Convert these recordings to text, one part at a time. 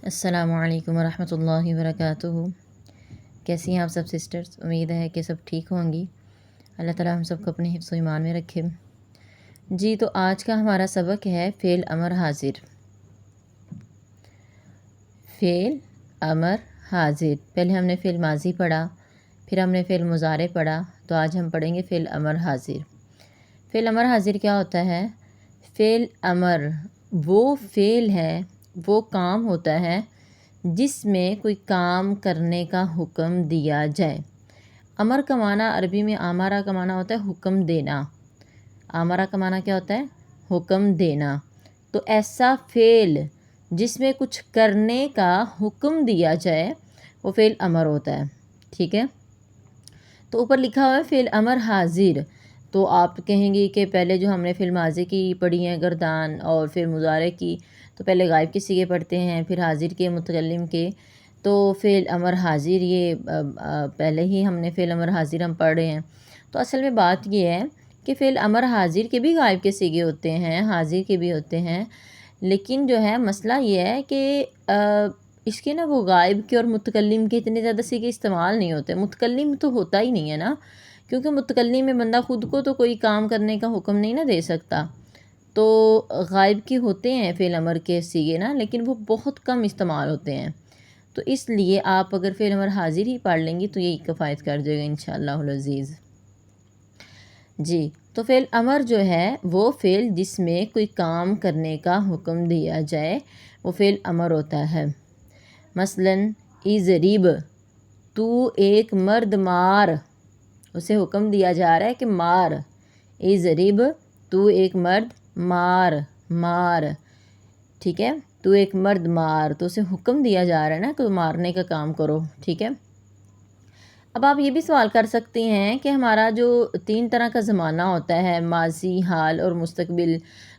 السلام علیکم ورحمۃ اللہ وبرکاتہ۔ کیسی ہیں آپ سب سسٹرز؟ امید ہے کہ سب ٹھیک ہوں گی۔ اللہ تعالیٰ ہم سب کو اپنے حفظ و ایمان میں رکھے۔ جی تو آج کا ہمارا سبق ہے فعل امر حاضر۔ فعل امر حاضر، پہلے ہم نے فعل ماضی پڑھا، پھر ہم نے فعل مضارع پڑھا، تو آج ہم پڑھیں گے فعل امر حاضر۔ فعل امر حاضر کیا ہوتا ہے؟ فعل امر وہ فعل ہے، وہ کام ہوتا ہے جس میں کوئی کام کرنے کا حکم دیا جائے۔ امر کا معنی عربی میں آمارہ کا معنی ہوتا ہے حکم دینا۔ آمارہ کا معنی کیا ہوتا ہے؟ حکم دینا۔ تو ایسا فعل جس میں کچھ کرنے کا حکم دیا جائے وہ فعل امر ہوتا ہے، ٹھیک ہے؟ تو اوپر لکھا ہوا ہے فعل امر حاضر، تو آپ کہیں گی کہ پہلے جو ہم نے فعل ماضی کی پڑھی ہیں گردان اور پھر مضارع کی، تو پہلے غائب کے صیغے پڑھتے ہیں، پھر حاضر کے، متکلم کے، تو فعل امر حاضر یہ پہلے ہی ہم نے فعل امر حاضر ہم پڑھ رہے ہیں۔ تو اصل میں بات یہ ہے کہ فعل امر حاضر کے بھی غائب کے صیغے ہوتے ہیں، حاضر کے بھی ہوتے ہیں، لیکن جو ہے مسئلہ یہ ہے کہ اس کے نا وہ غائب کے اور متکلم کے اتنے زیادہ صیغے استعمال نہیں ہوتے۔ متکلم تو ہوتا ہی نہیں ہے نا، کیونکہ متکلم میں بندہ خود کو تو کوئی کام کرنے کا حکم نہیں نہ دے سکتا۔ تو غائب کے ہوتے ہیں فعل امر کے صیغے نا، لیکن وہ بہت کم استعمال ہوتے ہیں۔ تو اس لیے آپ اگر فعل امر حاضر ہی پڑھ لیں گی تو یہی کفایت کر جائے گا انشاءاللہ العزیز۔ جی تو فعل امر جو ہے وہ فعل جس میں کوئی کام کرنے کا حکم دیا جائے وہ فعل امر ہوتا ہے۔ مثلاً اضرب، تو ایک مرد مار، اسے حکم دیا جا رہا ہے کہ مار۔ اضرب، تو ایک مرد مار، مار، ٹھیک ہے؟ تو ایک مرد مار، تو اسے حکم دیا جا رہا ہے نا کہ مارنے کا کام کرو، ٹھیک ہے؟ اب آپ یہ بھی سوال کر سکتی ہیں کہ ہمارا جو 3 طرح کا زمانہ ہوتا ہے، ماضی، حال اور مستقبل،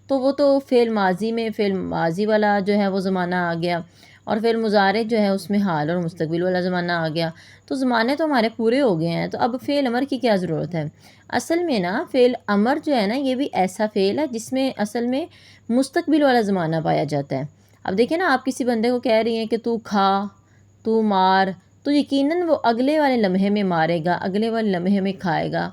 تو وہ تو فعل ماضی میں فعل ماضی والا جو ہے وہ زمانہ آ گیا، اور فعل مضارع جو ہے اس میں حال اور مستقبل والا زمانہ آ گیا، تو زمانے تو ہمارے پورے ہو گئے ہیں، تو اب فعل امر کی کیا ضرورت ہے؟ اصل میں نا فعل امر جو ہے نا یہ بھی ایسا فعل ہے جس میں اصل میں مستقبل والا زمانہ پایا جاتا ہے۔ اب دیکھیں نا، آپ کسی بندے کو کہہ رہی ہیں کہ تو کھا، تو مار، تو یقیناً وہ اگلے والے لمحے میں مارے گا، اگلے والے لمحے میں کھائے گا،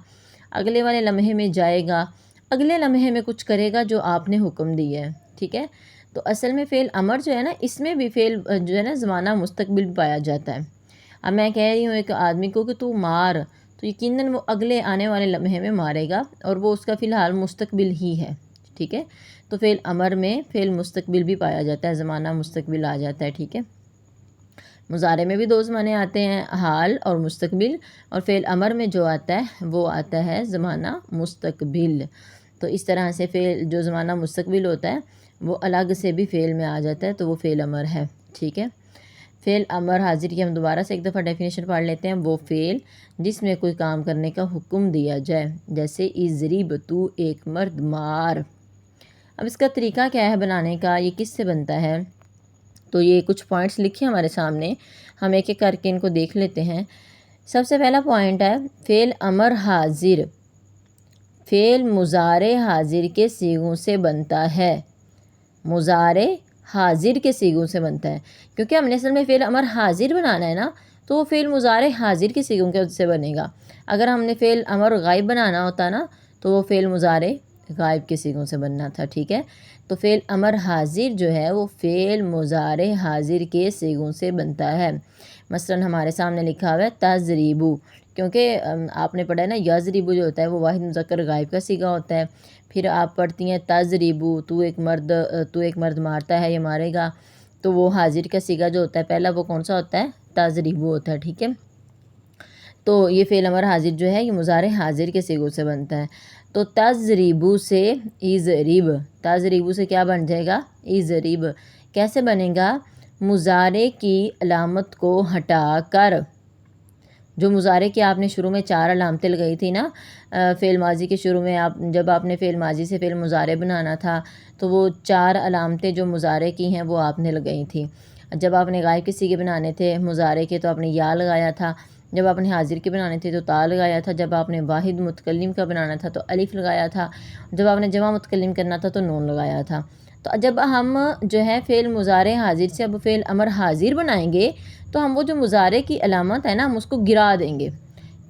اگلے والے لمحے میں جائے گا، اگلے لمحے میں کچھ کرے گا جو آپ نے حکم دیا ہے، ٹھیک ہے؟ تو اصل میں فعل امر جو ہے نا اس میں بھی فعل جو ہے نا زمانہ مستقبل پایا جاتا ہے۔ اب میں کہہ رہی ہوں ایک آدمی کو کہ تو مار، تو یقیناً وہ اگلے آنے والے لمحے میں مارے گا، اور وہ اس کا فی الحال مستقبل ہی ہے، ٹھیک ہے؟ تو فعل امر میں فعل مستقبل بھی پایا جاتا ہے، زمانہ مستقبل آ جاتا ہے، ٹھیک ہے؟ مضارع میں بھی 2 زمانے آتے ہیں، حال اور مستقبل، اور فعل امر میں جو آتا ہے وہ آتا ہے زمانہ مستقبل۔ تو اس طرح سے فعل جو زمانہ مستقبل ہوتا ہے وہ الگ سے بھی فعل میں آ جاتا ہے، تو وہ فعل امر ہے، ٹھیک ہے؟ فعل امر حاضر کی ہم دوبارہ سے ایک دفعہ ڈیفینیشن پڑھ لیتے ہیں۔ وہ فعل جس میں کوئی کام کرنے کا حکم دیا جائے، جیسے اضرب، تو ایک مرد مار۔ اب اس کا طریقہ کیا ہے بنانے کا، یہ کس سے بنتا ہے؟ تو یہ کچھ پوائنٹس لکھے ہمارے سامنے، ہم ایک ایک کر کے ان کو دیکھ لیتے ہیں۔ سب سے پہلا پوائنٹ ہے فعل امر حاضر فعل مضارع حاضر کے صیغوں سے بنتا ہے۔ مضارع حاضر کے صیغوں سے بنتا ہے، کیونکہ ہم نے اصل میں فعل امر حاضر بنانا ہے نا، تو وہ فعل مضارع حاضر کے صیغوں کے سے بنے گا۔ اگر ہم نے فعل امر غائب بنانا ہوتا نا تو وہ فعل مضارع غائب کے صیغوں سے بننا تھا، ٹھیک ہے؟ تو فعل امر حاضر جو ہے وہ فعل مضارع حاضر کے صیغوں سے بنتا ہے۔ مثلاً ہمارے سامنے لکھا ہوا ہے تضریبو، کیونکہ آپ نے پڑھا ہے نا یضربو جو ہوتا ہے وہ واحد مذکر غائب کا صیغہ ہوتا ہے۔ پھر آپ پڑھتی ہیں تضریبو، تو ایک مرد مارتا ہے یا مارے گا، تو وہ حاضر کا صیغہ جو ہوتا ہے پہلا وہ کون سا ہوتا ہے؟ تضریبو ہوتا ہے، ٹھیک ہے؟ تو یہ فعل امر حاضر جو ہے یہ مضارع حاضر کے صیغوں سے بنتا ہے۔ تو تضریبو سے اضرب، تضریبو سے کیا بن جائے گا؟ اضرب۔ کیسے بنے گا؟ مضارع کی علامت کو ہٹا کر، جو مضارع کی آپ نے شروع میں 4 علامتیں لگائی تھی نا، فعل ماضی کے شروع میں جب آپ نے فعل ماضی سے فعل مضارع بنانا تھا تو وہ 4 علامتیں جو مضارع کی ہیں وہ آپ نے لگائی تھیں۔ جب آپ نے غائب کے صیغے بنانے تھے مضارع کے تو آپ نے یا لگایا تھا، جب آپ نے حاضر کے بنانے تھے تو تا لگایا تھا، جب آپ نے واحد متکلم کا بنانا تھا تو الف لگایا تھا، جب آپ نے جمع متکلم کرنا تھا تو نون لگایا تھا۔ تو جب ہم جو ہے فعل مضارع حاضر سے اب فعل امر حاضر بنائیں گے تو ہم وہ جو مضارع کی علامت ہے نا ہم اس کو گرا دیں گے.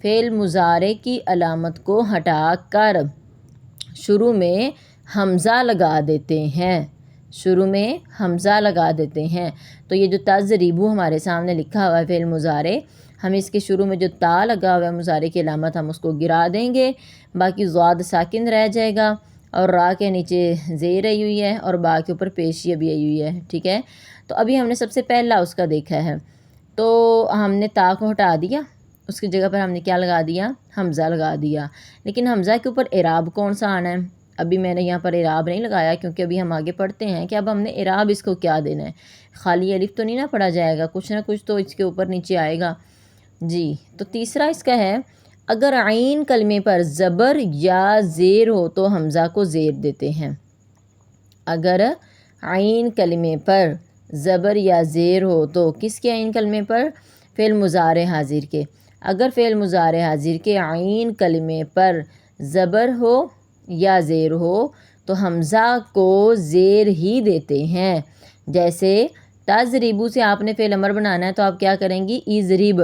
فعل مضارع کی علامت کو ہٹا کر شروع میں حمزہ لگا دیتے ہیں. شروع میں حمزہ لگا دیتے ہیں. تو یہ جو تضریبو ہمارے سامنے لکھا ہوا ہے فعل مضارع، ہم اس کے شروع میں جو تا لگا ہوا ہے مضارع کی علامت ہم اس کو گرا دیں گے. باقی ضاد ساکن رہ جائے گا اور را کے نیچے زیر آئی ہوئی ہے اور با کے اوپر پیشی بھی آئی ہوئی ہے. ٹھیک ہے، تو ابھی ہم نے سب سے پہلا اس کا دیکھا ہے. تو ہم نے تا کو ہٹا دیا، اس کی جگہ پر ہم نے کیا لگا دیا؟ حمزہ لگا دیا. لیکن حمزہ کے اوپر اعراب کون سا آنا ہے؟ ابھی میں نے یہاں پر اعراب نہیں لگایا کیونکہ ابھی ہم آگے پڑھتے ہیں کہ اب ہم نے اعراب اس کو کیا دینا ہے. خالی الف تو نہیں نہ پڑھا جائے گا، کچھ نہ کچھ تو اس کے اوپر نیچے آئے گا. جی، تو تیسرا اس کا ہے اگر عین کلمے پر زبر یا زیر ہو تو حمزہ کو زیر دیتے ہیں. اگر عین کلمے پر زبر یا زیر ہو تو کس کے عین کلمے پر؟ فعل مضارع حاضر کے. اگر فعل مضارع حاضر کے عین کلمے پر زبر ہو یا زیر ہو تو حمزہ کو زیر ہی دیتے ہیں. جیسے تضریبو سے آپ نے فعل امر بنانا ہے تو آپ کیا کریں گی؟ اضرب،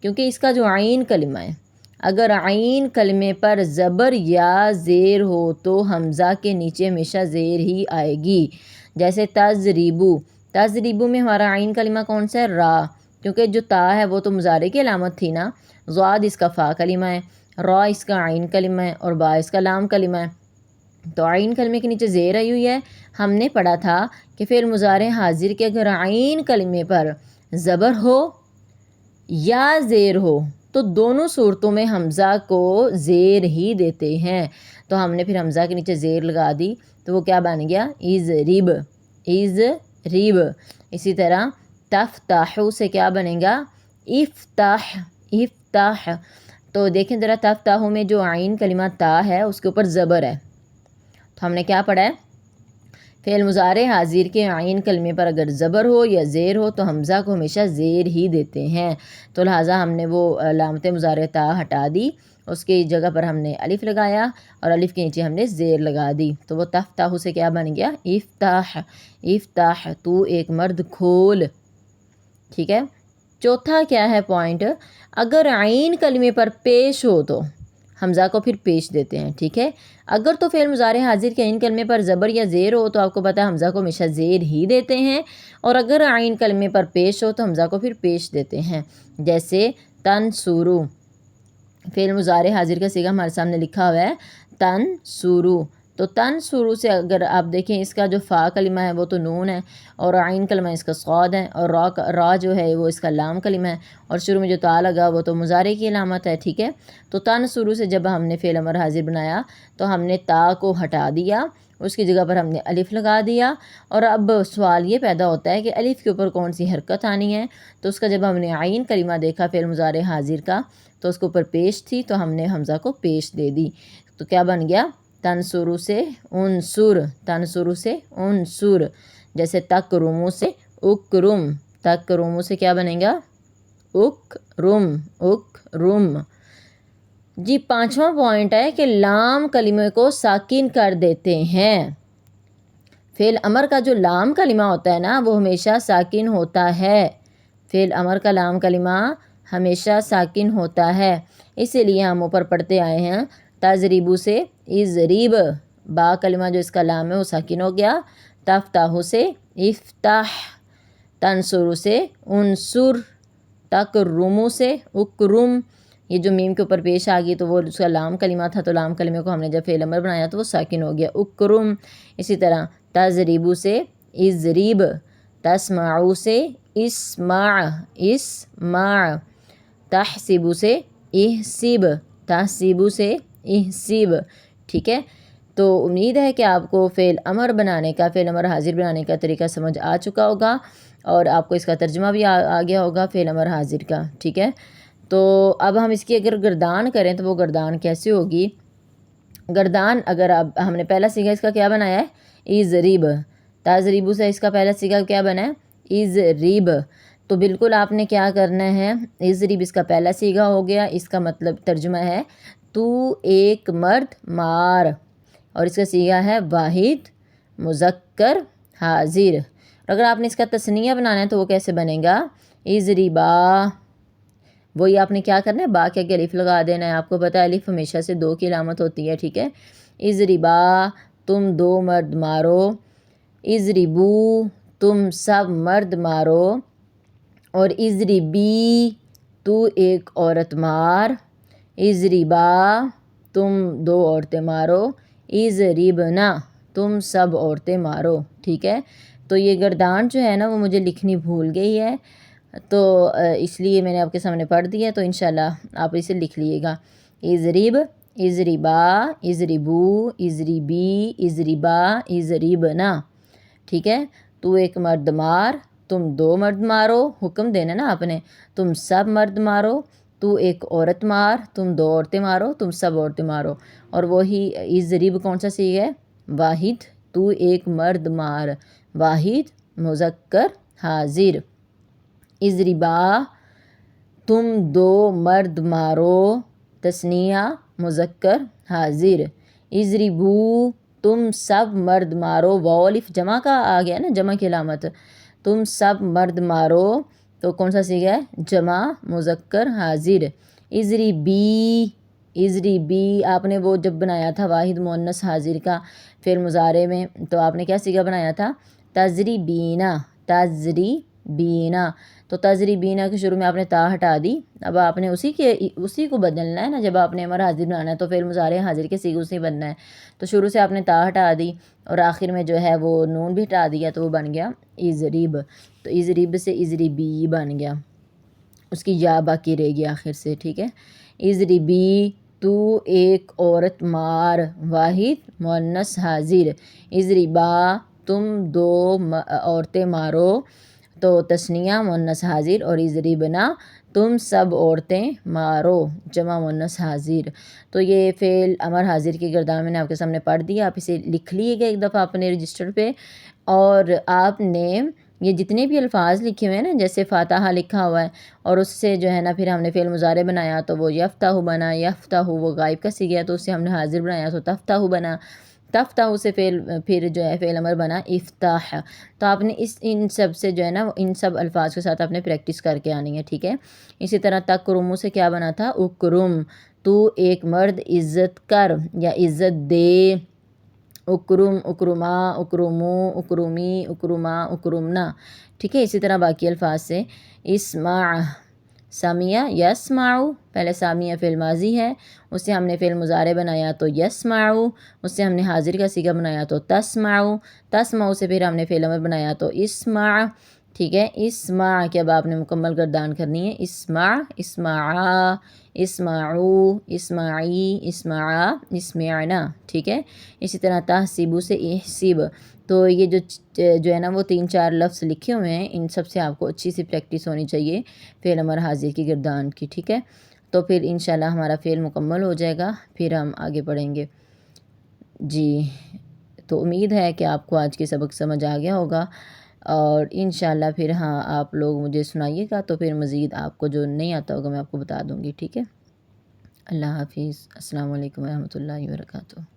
کیونکہ اس کا جو عین کلمہ ہے اگر عین کلمے پر زبر یا زیر ہو تو حمزہ کے نیچے ہمیشہ زیر ہی آئے گی. جیسے تضریبو، تضریبو میں ہمارا عین کلمہ کون سا ہے؟ را، کیونکہ جو تا ہے وہ تو مضارع کی علامت تھی نا. ضاد اس کا فا کلمہ ہے، را اس کا عین کلمہ ہے اور با اس کا لام کلمہ ہے. تو عین کلمے کے نیچے زیر آئی ہوئی ہے. ہم نے پڑھا تھا کہ فعل مضارع حاضر کے اگر عین کلمے پر زبر ہو یا زیر ہو تو دونوں صورتوں میں حمزہ کو زیر ہی دیتے ہیں. تو ہم نے پھر حمزہ کے نیچے زیر لگا دی تو وہ کیا بن گیا؟ اضرب، اضرب. اسی طرح تفتحو سے کیا بنے گا؟ افتح، افتح. تو دیکھیں ذرا تفتحو میں جو عین کلمہ تا ہے اس کے اوپر زبر ہے. تو ہم نے کیا پڑھا ہے؟ فعل مضارع حاضر کے عین کلمے پر اگر زبر ہو یا زیر ہو تو حمزہ کو ہمیشہ زیر ہی دیتے ہیں. تو لہٰذا ہم نے وہ علامت مضارع تا ہٹا دی، اس کی جگہ پر ہم نے الف لگایا اور الف کے نیچے ہم نے زیر لگا دی. تو وہ تفتح سے کیا بن گیا؟ افتح، افتح. تو ایک مرد کھول. ٹھیک ہے. چوتھا کیا ہے پوائنٹ؟ اگر عین کلمے پر پیش ہو تو حمزہ کو پھر پیش دیتے ہیں. ٹھیک ہے. اگر تو فعل مضارع حاضر کے عین کلمے پر زبر یا زیر ہو تو آپ کو پتہ ہے حمزہ کو ہمیشہ زیر ہی دیتے ہیں، اور اگر عین کلمے پر پیش ہو تو حمزہ کو پھر پیش دیتے ہیں. جیسے تنصرو، فعل مضارع حاضر کا صیغہ ہمارے سامنے لکھا ہوا ہے تنصرو. تو تنصرو سے اگر آپ دیکھیں اس کا جو فا کلمہ ہے وہ تو نون ہے اور عین کلمہ اس کا صاد ہے اور را جو ہے وہ اس کا لام کلمہ ہے اور شروع میں جو تا لگا وہ تو مضارع کی علامت ہے. ٹھیک ہے. تو تنصرو سے جب ہم نے فعل امر حاضر بنایا تو ہم نے تا کو ہٹا دیا، اس کی جگہ پر ہم نے الف لگا دیا. اور اب سوال یہ پیدا ہوتا ہے کہ الف کے اوپر کون سی حرکت آنی ہے؟ تو اس کا جب ہم نے عین کلمہ دیکھا فعل مضارع حاضر کا تو اس کے اوپر پیش تھی تو ہم نے حمزہ کو پیش دے دی. تو کیا بن گیا؟ تنصرو سے انصر، تنصرو سے انصر. جیسے تکرمو سے اکرم، تکرمو سے کیا بنے گا؟ اکرم، اکرم. جی، پانچواں پوائنٹ ہے کہ لام کلمے کو ساکن کر دیتے ہیں. فعل امر کا جو لام کلمہ ہوتا ہے نا وہ ہمیشہ ساکن ہوتا ہے. فعل امر کا لام کلمہ ہمیشہ ساکن ہوتا ہے، اسی لیے ہم اوپر پڑھتے آئے ہیں تضریبو سے اضرب، با کلمہ جو اس کا لام ہے وہ ساکن ہو گیا. تفتحو سے افتح، تنصرو سے انصر، تکرمو سے اکرم. یہ جو میم کے اوپر پیش آ گئی تو وہ اس کا لام کلمہ تھا تو لام کلمے کو ہم نے جب فعل امر بنایا تو وہ ساکن ہو گیا، اکرم. اسی طرح تضریبو سے اضرب، تسمعو سے اسمع، اسمع. تحسبو سے احسب، تحسبو سے احسب. ٹھیک ہے. تو امید ہے کہ آپ کو فعل امر بنانے کا، فعل امر حاضر بنانے کا طریقہ سمجھ آ چکا ہوگا اور آپ کو اس کا ترجمہ بھی آ گیا ہوگا فعل امر حاضر کا. ٹھیک ہے. تو اب ہم اس کی اگر گردان کریں تو وہ گردان کیسے ہوگی؟ گردان اگر اب ہم نے پہلا صیغہ اس کا کیا بنایا ہے؟ اضرب. تضریبو سے اس کا پہلا صیغہ کیا بنا ہے؟ اضرب. تو بالکل آپ نے کیا کرنا ہے؟ اضرب اس کا پہلا صیغہ ہو گیا، اس کا مطلب ترجمہ ہے تو ایک مرد مار، اور اس کا صیغہ ہے واحد مذکر حاضر. اور اگر آپ نے اس کا تثنیہ بنانا ہے تو وہ کیسے بنے گا؟ اضربا. وہی آپ نے کیا کرنا ہے، با کے آگے الف لگا دینا ہے. آپ کو پتہ ہے الف ہمیشہ سے 2 کی علامت ہوتی ہے، ٹھیک ہے. اضربا تم 2 مرد مارو. اضربو تم سب مرد مارو. اور اضربی تو ایک عورت مار. اضربا تم 2 عورتیں مارو. اضربنا تم سب عورتیں مارو، ٹھیک ہے. تو یہ گردان جو ہے نا وہ مجھے لکھنی بھول گئی ہے، تو اس لیے میں نے آپ کے سامنے پڑھ دیا. تو انشاءاللہ آپ اسے لکھ لیے گا. اضرب، اضربا، اضربو، اضربی، اضربا، اضربنا، ٹھیک ہے. تو ایک مرد مار، تم 2 مرد مارو، حکم دینا نا آپ نے. تم سب مرد مارو. تو ایک عورت مار، تم 2 عورتیں مارو، تم سب عورتیں مارو. اور وہی اضرب کون سا صیغہ ہے؟ واحد. تو ایک مرد مار، واحد مذکر حاضر. اضربا تم 2 مرد مارو، تثنیہ مذکر حاضر. اضربو تم سب مرد مارو، واو الف جمع کا آ گیا نا، جمع کی علامت. تم سب مرد مارو تو کون سا صیغہ ہے؟ جمع مذکر حاضر. اضربی، اضربی آپ نے وہ جب بنایا تھا واحد مؤنث حاضر کا فعل مضارع میں، تو آپ نے کیا صیغہ بنایا تھا؟ تضربینا، تضربینا. تو تضربینا کے شروع میں آپ نے تا ہٹا دی. اب آپ نے اسی کو بدلنا ہے نا. جب آپ نے امر حاضر بنانا ہے تو فعل مضارع حاضر کے صیغے سے بننا ہے. تو شروع سے آپ نے تا ہٹا دی اور آخر میں جو ہے وہ نون بھی ہٹا دیا، تو وہ بن گیا اضرب. تو اضرب سے اضربی بن گیا، اس کی یا باقی رہ گئی آخر سے، ٹھیک ہے. اضربی تو ایک عورت مار، واحد مؤنث حاضر. اضربا تم 2 عورتیں مارو، تو تثنیہ مؤنث حاضر. اور اضربنا تم سب عورتیں مارو، جمع مؤنث حاضر. تو یہ فعل امر حاضر کی گردان میں نے آپ کے سامنے پڑھ دیا. آپ اسے لکھ لیے گا ایک دفعہ اپنے رجسٹر پہ. اور آپ نے یہ جتنے بھی الفاظ لکھے ہوئے ہیں نا، جیسے فاتحہ لکھا ہوا ہے، اور اس سے جو ہے نا پھر ہم نے فعل مضارع بنایا تو وہ یفتح بنا. یفتح وہ غائب کا صیغہ ہے تو اس سے ہم نے حاضر بنایا تو تفتح بنا. تفتح سے پھر جو ہے فعل امر بنا افتح. تو آپ نے ان سب سے جو ہے نا ان سب الفاظ کے ساتھ آپ نے پریکٹس کر کے آنی ہے، ٹھیک ہے. اسی طرح تکرمو سے کیا بنا تھا؟ اکرم. تو ایک مرد عزت کر یا عزت دے. اکرم، اکرما، اکرمو، اکرمی، اکرما، اکرمنا، ٹھیک ہے. اسی طرح باقی الفاظ سے اسمع، سامعہ یسمعو. پہلے سامعہ فعل ماضی ہے، اس سے ہم نے فعل مضارع بنایا تو یسمعو. اس سے ہم نے حاضر کا صیغہ بنایا تو تسمعو. تسمعو سے پھر ہم نے فعل امر بنایا تو اسمع، ٹھیک ہے. اسمع کے اب آپ نے مکمل گردان کرنی ہے. اسمع، اسمعا، اسمعو، اسمعی، اسمعا، اسمعنا، ٹھیک ہے. اسی طرح تحسیبو سے احسب. تو یہ جو ہے نا وہ 3-4 لفظ لکھے ہوئے ہیں، ان سب سے آپ کو اچھی سی پریکٹس ہونی چاہیے فعل امر حاضر کی گردان کی، ٹھیک ہے. تو پھر انشاءاللہ ہمارا فعل مکمل ہو جائے گا، پھر ہم آگے پڑھیں گے. جی تو امید ہے کہ آپ کو آج کے سبق سمجھ آ گیا ہوگا. اور انشاءاللہ پھر ہاں آپ لوگ مجھے سنائیے گا تو پھر مزید آپ کو جو نہیں آتا ہوگا میں آپ کو بتا دوں گی، ٹھیک ہے. اللہ حافظ. السلام علیکم ورحمۃ اللہ وبرکاتہ.